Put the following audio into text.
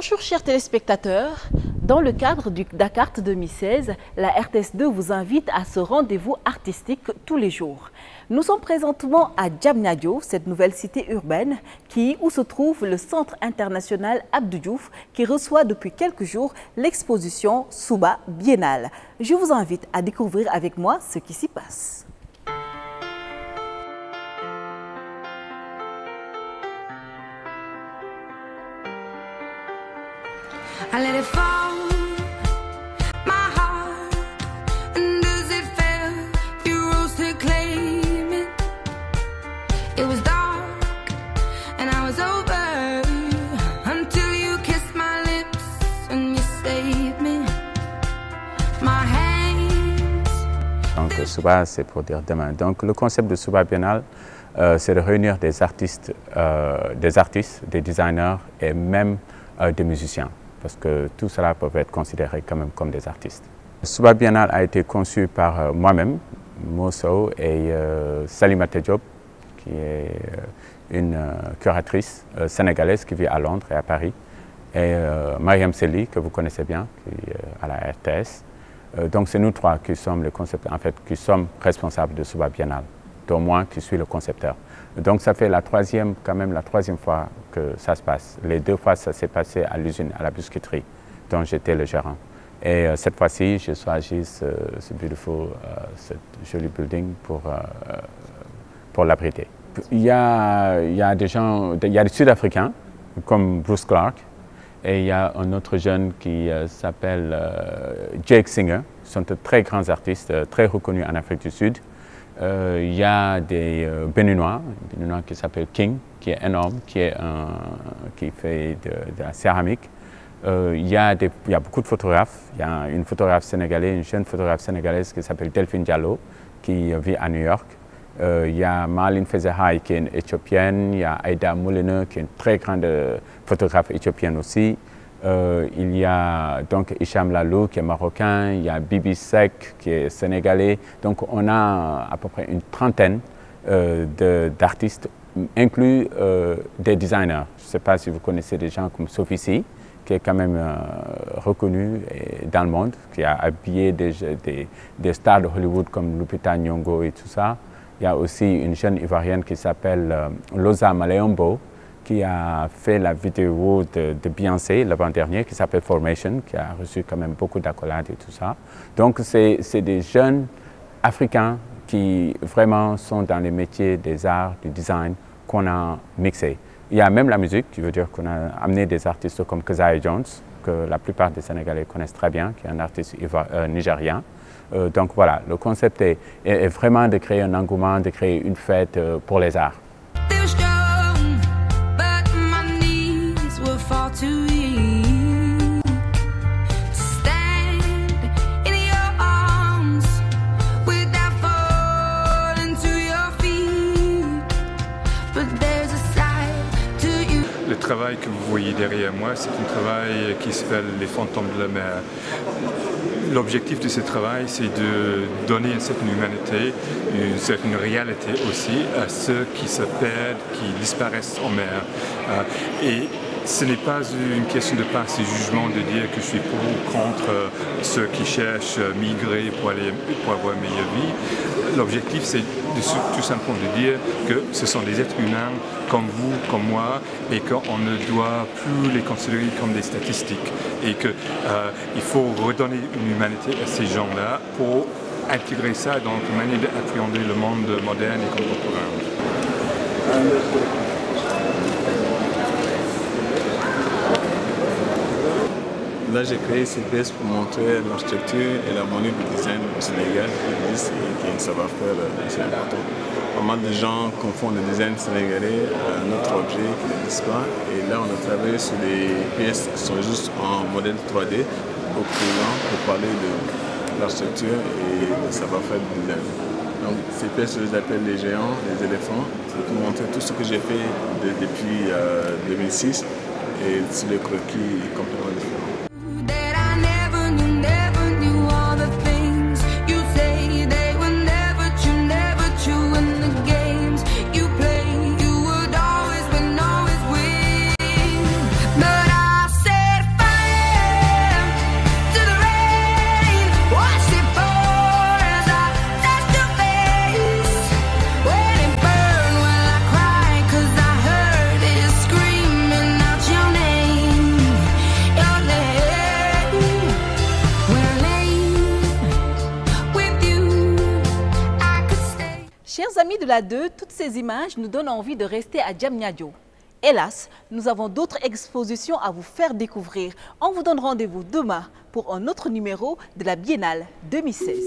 Bonjour chers téléspectateurs, dans le cadre du Dakar 2016, la RTS2 vous invite à ce rendez-vous artistique tous les jours. Nous sommes présentement à Diamniadio, cette nouvelle cité urbaine où se trouve le Centre international Abdou Diouf qui reçoit depuis quelques jours l'exposition Souba Biennale. Je vous invite à découvrir avec moi ce qui s'y passe. I let it fall, my heart, and as it fell, you rose to claim it. It was dark, and I was over, until you kissed my lips, and you saved me, my hands. Donc Souba, c'est pour dire demain. Donc le concept de Souba Biennale, c'est de réunir des artistes, des designers et même des musiciens. Parce que tout cela peut être considéré quand même comme des artistes. Souba Biennale a été conçu par moi-même, Mosso, et Salimata Diop, qui est une curatrice sénégalaise qui vit à Londres et à Paris, et Mariam Sely, que vous connaissez bien, qui est à la RTS. Donc c'est nous trois qui sommes les concepteurs, en fait, qui sommes responsables de Souba Biennale, dont moi qui suis le concepteur. Donc ça fait la troisième fois que ça se passe. Les deux fois, ça s'est passé à l'usine, à la biscuiterie, dont j'étais le gérant. Et cette fois-ci, je choisis ce joli building pour l'abriter. Il y a des gens, il y a des Sud-Africains, comme Bruce Clark, et il y a un autre jeune qui s'appelle Jake Singer. Ce sont de très grands artistes, très reconnus en Afrique du Sud. Il y a des Béninois, un Béninois qui s'appelle King, qui est énorme, qui fait de la céramique. Il y a beaucoup de photographes. Il y a une photographe sénégalaise, une jeune photographe sénégalaise qui s'appelle Delphine Diallo, qui vit à New York. Il y a Marlene Fezehay, qui est une Éthiopienne. Il y a Aïda Moulineux, qui est une très grande photographe éthiopienne aussi. Il y a donc Hicham Lalou qui est marocain, il y a Bibi Sek qui est sénégalais. Donc on a à peu près une trentaine d'artistes, inclus des designers. Je ne sais pas si vous connaissez des gens comme Sophie C, qui est quand même reconnue dans le monde, qui a habillé des stars de Hollywood comme Lupita Nyong'o et tout ça. Il y a aussi une jeune Ivoirienne qui s'appelle Loza Maleombo, qui a fait la vidéo de Beyoncé l'avant-dernier, qui s'appelle Formation, qui a reçu quand même beaucoup d'accolades et tout ça. Donc c'est des jeunes africains qui vraiment sont dans les métiers des arts, du design, qu'on a mixé. Il y a même la musique, qui veut dire qu'on a amené des artistes comme Keziah Jones, que la plupart des Sénégalais connaissent très bien, qui est un artiste nigérien. Donc voilà, le concept est vraiment de créer un engouement, de créer une fête pour les arts. Le travail que vous voyez derrière moi, c'est un travail qui s'appelle Les Fantômes de la mer. L'objectif de ce travail, c'est de donner une certaine humanité, une certaine réalité aussi à ceux qui se perdent, qui disparaissent en mer. Et ce n'est pas une question de passer jugement, de dire que je suis pour ou contre ceux qui cherchent à migrer pour avoir une meilleure vie. L'objectif, c'est tout simplement de dire que ce sont des êtres humains comme vous, comme moi, et qu'on ne doit plus les considérer comme des statistiques. Et qu'il faut redonner une humanité à ces gens-là pour intégrer ça dans une manière d'appréhender le monde moderne et contemporain. Là, j'ai créé cette pièce pour montrer l'architecture et l'harmonie du design au Sénégal, qui est un savoir-faire assez important. Pas mal de gens confondent le design sénégalais à un autre objet qui n'existe pas. Et là, on a travaillé sur des pièces qui sont juste en modèle 3D, au courant, pour parler de l'architecture et du savoir-faire du design. Donc, ces pièces, je les appelle les géants, les éléphants. C'est pour montrer tout ce que j'ai fait depuis 2006 et sur les croquis complètement différents. But I say de la 2, toutes ces images nous donnent envie de rester à Diamniadio. Hélas, nous avons d'autres expositions à vous faire découvrir. On vous donne rendez-vous demain pour un autre numéro de la Biennale 2016.